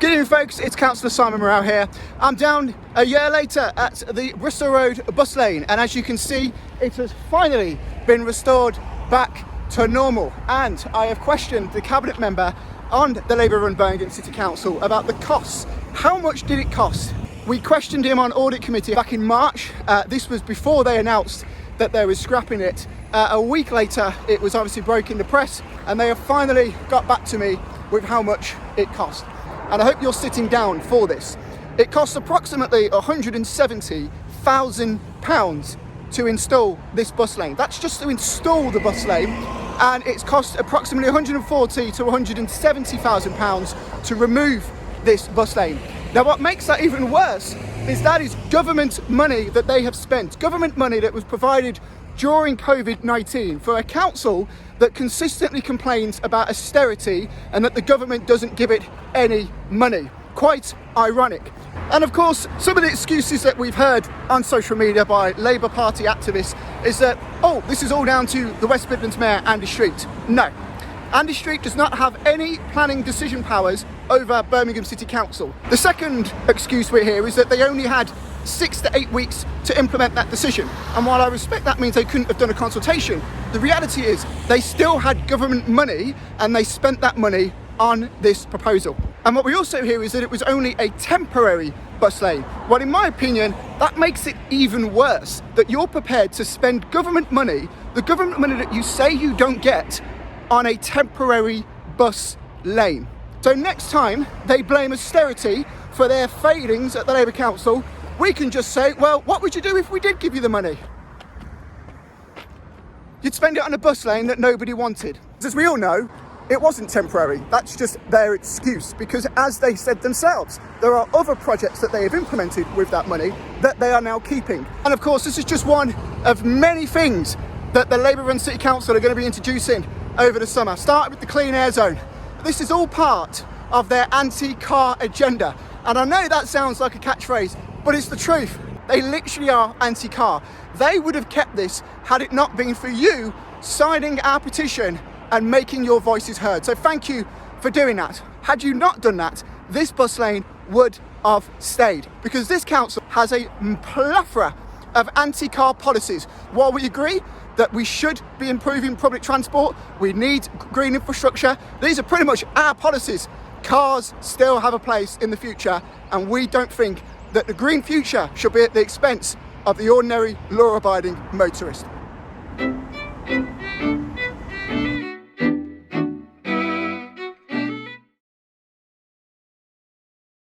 Good evening folks, it's Councillor Simon Morrell here. I'm down a year later at the Bristol Road bus lane, and as you can see, it has finally been restored back to normal. And I have questioned the cabinet member on the Labour-run Birmingham City Council about the costs. How much did it cost? We questioned him on audit committee back in March. This was before they announced that they were scrapping it. A week later, it was obviously broke in the press, and they have finally got back to me with how much it cost. And I hope you're sitting down for this. It costs approximately £170,000 to install this bus lane. That's just to install the bus lane, and it's cost approximately £140,000 to £170,000 to remove this bus lane. Now, what makes that even worse is that is government money that they have spent, government money that was provided during COVID-19 for a council that consistently complains about austerity and that the government doesn't give it any money. Quite ironic. And of course, some of the excuses that we've heard on social media by Labour Party activists is that, oh, this is all down to the West Midlands Mayor, Andy Street. No. Andy Street does not have any planning decision powers over Birmingham City Council. The second excuse we hear is that they only had 6 to 8 weeks to implement that decision. And while I respect that means they couldn't have done a consultation, the reality is they still had government money and they spent that money on this proposal. And what we also hear is that it was only a temporary bus lane. Well, in my opinion, that makes it even worse, that you're prepared to spend government money, the government money that you say you don't get, on a temporary bus lane. So next time they blame austerity for their failings at the Labour Council, we can just say, well, what would you do if we did give you the money? You'd spend it on a bus lane that nobody wanted. As we all know, it wasn't temporary. That's just their excuse, because as they said themselves, there are other projects that they have implemented with that money that they are now keeping. And of course, this is just one of many things that the Labour-run City Council are going to be introducing over the summer. Start with the clean air zone. This is all part of their anti-car agenda. And I know that sounds like a catchphrase, but it's the truth. They literally are anti-car. They would have kept this had it not been for you signing our petition and making your voices heard. So thank you for doing that. Had you not done that, this bus lane would have stayed, because this council has a plethora of anti-car policies. While we agree that we should be improving public transport, we need green infrastructure, these are pretty much our policies. Cars still have a place in the future, and we don't think that the green future should be at the expense of the ordinary law-abiding motorist.